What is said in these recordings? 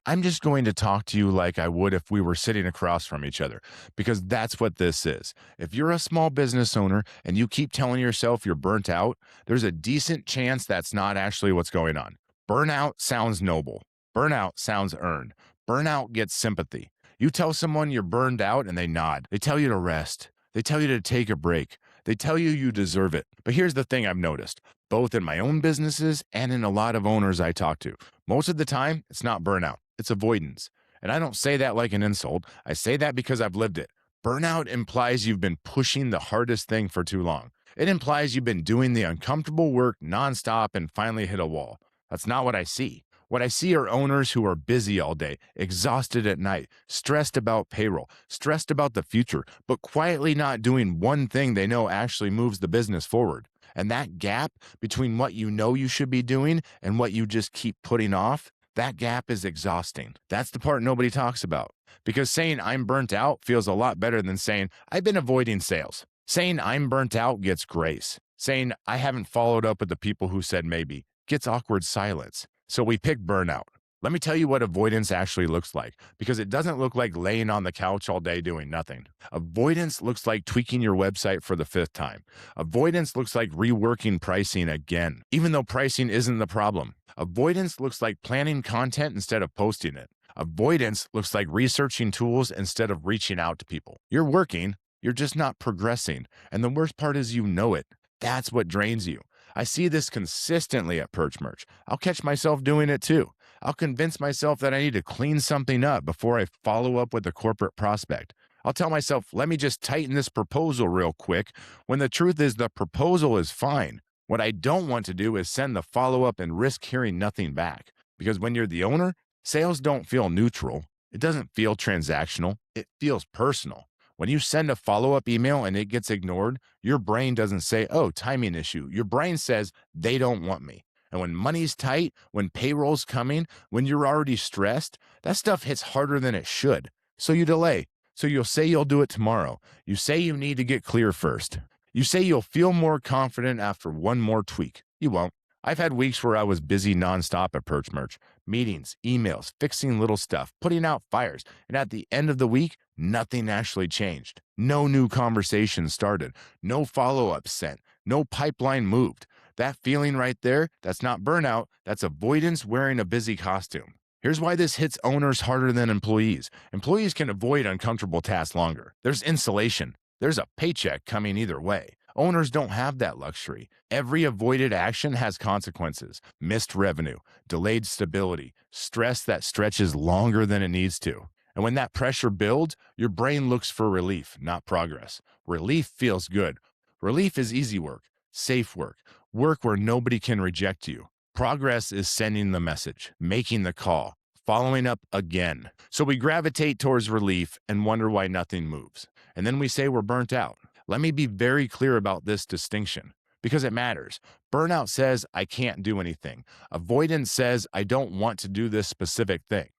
I'm just going to talk to you like I would if we were sitting across from each other, because that's what this is. If you're a small business owner and you keep telling yourself you're burnt out, there's a decent chance that's not actually what's going on. Burnout sounds noble. Burnout sounds earned. Burnout gets sympathy. You tell someone you're burned out and they nod. They tell you to rest. They tell you to take a break. They tell you you deserve it. But here's the thing I've noticed, both in my own businesses and in a lot of owners I talk to. Most of the time, it's not burnout, it's avoidance. And I don't say that like an insult. I say that because I've lived it. Burnout implies you've been pushing the hardest thing for too long. It implies you've been doing the uncomfortable work nonstop and finally hit a wall. That's not what I see. What I see are owners who are busy all day, exhausted at night, stressed about payroll, stressed about the future, but quietly not doing one thing they know actually moves the business forward. And that gap between what you know you should be doing and what you just keep putting off, that gap is exhausting. That's the part nobody talks about. Because saying I'm burnt out feels a lot better than saying I've been avoiding sales. Saying I'm burnt out gets grace. Saying I haven't followed up with the people who said maybe gets awkward silence. So we pick burnout. Let me tell you what avoidance actually looks like, because it doesn't look like laying on the couch all day doing nothing. Avoidance looks like tweaking your website for the fifth time. Avoidance looks like reworking pricing again, even though pricing isn't the problem. Avoidance looks like planning content instead of posting it. Avoidance looks like researching tools instead of reaching out to people. You're working, you're just not progressing. And the worst part is you know it. That's what drains you. I see this consistently at Perch Merch. I'll catch myself doing it too. I'll convince myself that I need to clean something up before I follow up with a corporate prospect. I'll tell myself, let me just tighten this proposal real quick, when the truth is the proposal is fine. What I don't want to do is send the follow up and risk hearing nothing back. Because when you're the owner, sales don't feel neutral. It doesn't feel transactional. It feels personal. When you send a follow up email and it gets ignored, your brain doesn't say, oh, timing issue. Your brain says, they don't want me. And when money's tight, when payroll's coming, when you're already stressed, that stuff hits harder than it should. So you delay. So you'll say you'll do it tomorrow. You say you need to get clear first. You say you'll feel more confident after one more tweak. You won't. I've had weeks where I was busy nonstop at Perch Merch, meetings, emails, fixing little stuff, putting out fires. And at the end of the week, nothing actually changed. No new conversations started. No follow-ups sent. No pipeline moved. That feeling right there, that's not burnout. That's avoidance wearing a busy costume. Here's why this hits owners harder than employees. Employees can avoid uncomfortable tasks longer. There's insulation. There's a paycheck coming either way. Owners don't have that luxury. Every avoided action has consequences: missed revenue, delayed stability, stress that stretches longer than it needs to. And when that pressure builds, your brain looks for relief, not progress. Relief feels good. Relief is easy work, safe work, work where nobody can reject you. Progress is sending the message, making the call, following up again. So we gravitate towards relief and wonder why nothing moves. And then we say we're burnt out. Let me be very clear about this distinction, because it matters. Burnout says I can't do anything. Avoidance says I don't want to do this specific thing.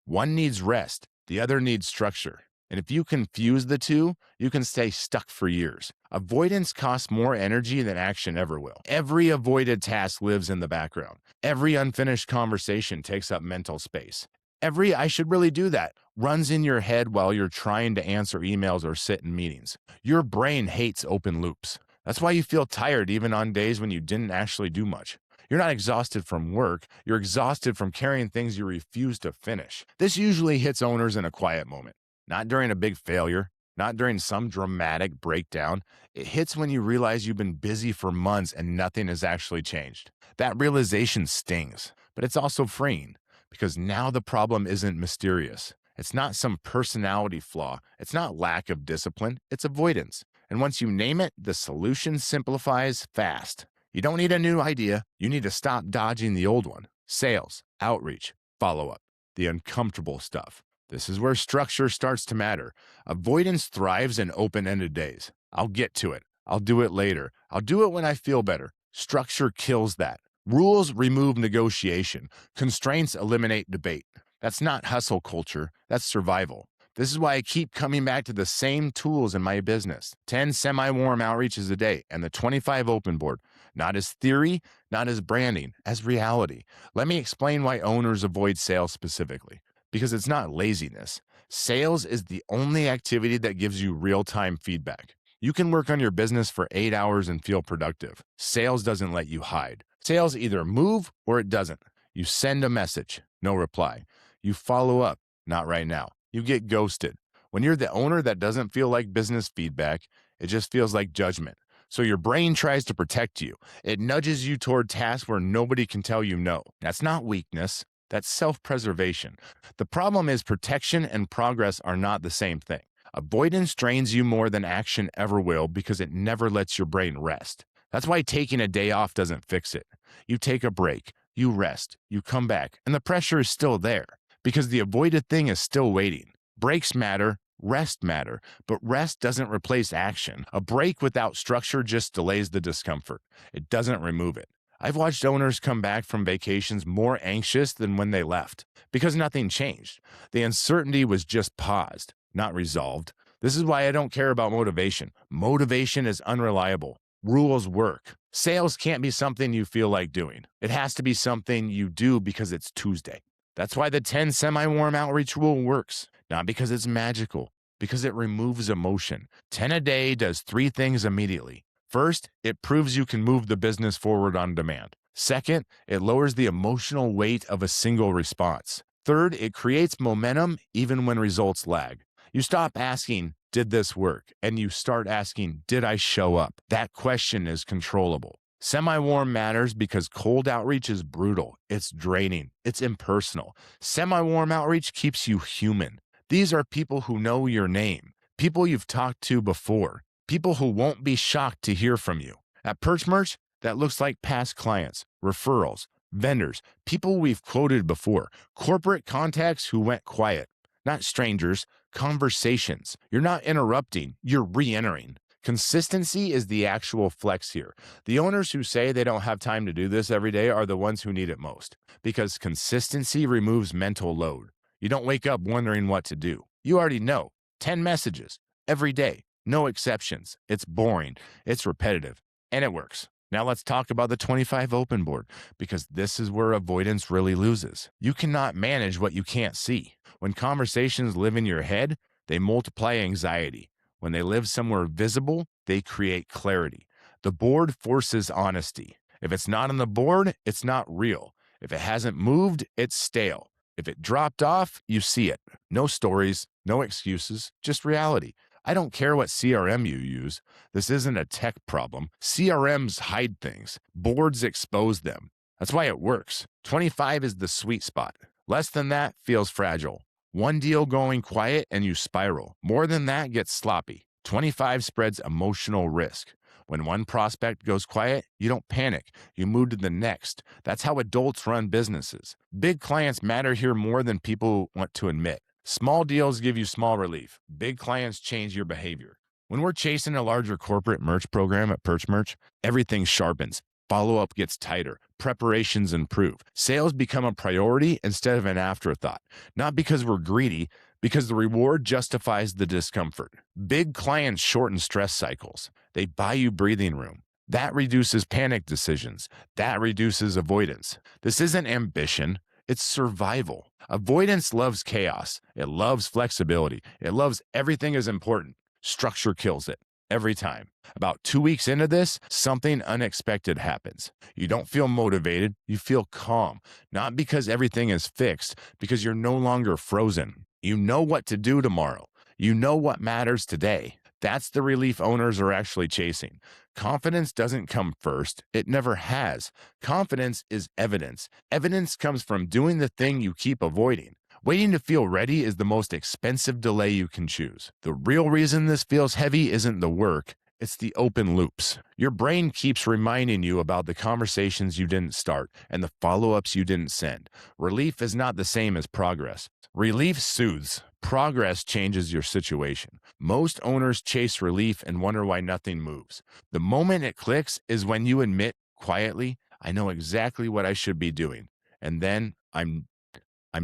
One needs rest, the other needs structure. And if you confuse the two, you can stay stuck for years. Avoidance costs more energy than action ever will. Every avoided task lives in the background. Every unfinished conversation takes up mental space. Every I should really do that runs in your head while you're trying to answer emails or sit in meetings. Your brain hates open loops. That's why you feel tired even on days when you didn't actually do much. You're not exhausted from work. You're exhausted from carrying things you refuse to finish. This usually hits owners in a quiet moment, not during a big failure, not during some dramatic breakdown. It hits when you realize you've been busy for months and nothing has actually changed. That realization stings, but it's also freeing, because now the problem isn't mysterious. It's not some personality flaw. It's not lack of discipline. It's avoidance. And once you name it, the solution simplifies fast. You don't need a new idea. You need to stop dodging the old one. Sales, outreach, follow-up, the uncomfortable stuff. This is where structure starts to matter. Avoidance thrives in open-ended days. I'll get to it. I'll do it later. I'll do it when I feel better. Structure kills that. Rules remove negotiation. Constraints eliminate debate. That's not hustle culture. That's survival. This is why I keep coming back to the same tools in my business: 10 semi warm outreaches a day and the 25 open board, not as theory, not as branding, as reality. Let me explain why owners avoid sales specifically. Because it's not laziness. Sales is the only activity that gives you real time feedback. You can work on your business for 8 hours and feel productive. Sales doesn't let you hide. Sales either move or it doesn't. You send a message, no reply. You follow up, not right now. You get ghosted. When you're the owner, that doesn't feel like business feedback, it just feels like judgment. So your brain tries to protect you. It nudges you toward tasks where nobody can tell you no. That's not weakness, that's self preservation. The problem is protection and progress are not the same thing. Avoidance drains you more than action ever will because it never lets your brain rest. That's why taking a day off doesn't fix it. You take a break, you rest, you come back, and the pressure is still there because the avoided thing is still waiting. Breaks matter, rest matter, but rest doesn't replace action. A break without structure just delays the discomfort. It doesn't remove it. I've watched owners come back from vacations more anxious than when they left because nothing changed. The uncertainty was just paused, not resolved. This is why I don't care about motivation. Motivation is unreliable. Rules work. Sales can't be something you feel like doing. It has to be something you do because it's Tuesday. That's why the 10 semi warm outreach rule works, not because it's magical, because it removes emotion. 10 a day does three things immediately. First, it proves you can move the business forward on demand. Second, it lowers the emotional weight of a single response. Third, it creates momentum even when results lag. You stop asking, did this work? And you start asking, did I show up? That question is controllable. Semi-warm matters because cold outreach is brutal, it's draining, it's impersonal. Semi-warm outreach keeps you human. These are people who know your name, people you've talked to before, people who won't be shocked to hear from you. At Perch Merch, that looks like past clients, referrals, vendors, people we've quoted before, corporate contacts who went quiet, not strangers, conversations. You're not interrupting, you're re-entering. Consistency is the actual flex here. The owners who say they don't have time to do this every day are the ones who need it most because consistency removes mental load. You don't wake up wondering what to do. You already know. 10 messages every day, no exceptions. It's boring, it's repetitive, and it works. Now let's talk about the 25 open board because this is where avoidance really loses. You cannot manage what you can't see. When conversations live in your head, they multiply anxiety. When they live somewhere visible, they create clarity. The board forces honesty. If it's not on the board, it's not real. If it hasn't moved, it's stale. If it dropped off, you see it. No stories, no excuses, just reality. I don't care what CRM you use. This isn't a tech problem. CRMs hide things. Boards expose them. That's why it works. 25 is the sweet spot. Less than that feels fragile. One deal going quiet and you spiral. More than that gets sloppy. 25 spreads emotional risk. When one prospect goes quiet, you don't panic. You move to the next. That's how adults run businesses. Big clients matter here more than people want to admit. Small deals give you small relief. Big clients change your behavior. When we're chasing a larger corporate merch program at Perch Merch, everything sharpens. Follow-up gets tighter. Preparations improve. Sales become a priority instead of an afterthought. Not because we're greedy, because the reward justifies the discomfort. Big clients shorten stress cycles. They buy you breathing room. That reduces panic decisions. That reduces avoidance. This isn't ambition. It's survival. Avoidance loves chaos. It loves flexibility. It loves everything is important. Structure kills it every time. About 2 weeks into this, something unexpected happens. You don't feel motivated. You feel calm. Not because everything is fixed, because you're no longer frozen. You know what to do tomorrow. You know what matters today. That's the relief owners are actually chasing. Confidence doesn't come first. It never has. Confidence is evidence. Evidence comes from doing the thing you keep avoiding. Waiting to feel ready is the most expensive delay you can choose. The real reason this feels heavy isn't the work, it's the open loops. Your brain keeps reminding you about the conversations you didn't start and the follow-ups you didn't send. Relief is not the same as progress. Relief soothes. Progress changes your situation. Most owners chase relief and wonder why nothing moves. The moment it clicks is when you admit quietly, I know exactly what I should be doing. And then I'm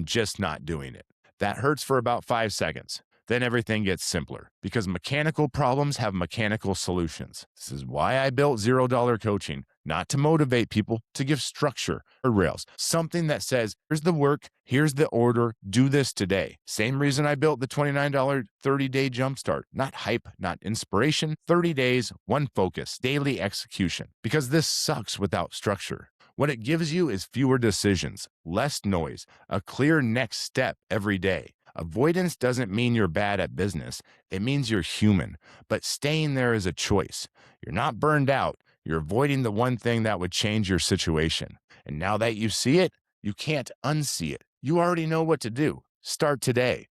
just not doing it. That hurts for about 5 seconds. then everything gets simpler because mechanical problems have mechanical solutions. This is why I built $0 coaching, not to motivate people, to give structure or rails, something that says, here's the work, here's the order, do this today. Same reason I built the $29 30-day jumpstart, not hype, not inspiration, 30 days, one focus, daily execution, because this sucks without structure. What it gives you is fewer decisions, less noise, a clear next step every day. Avoidance doesn't mean you're bad at business. It means you're human, but staying there is a choice. You're not burned out. You're avoiding the one thing that would change your situation. And now that you see it, you can't unsee it. You already know what to do. Start today.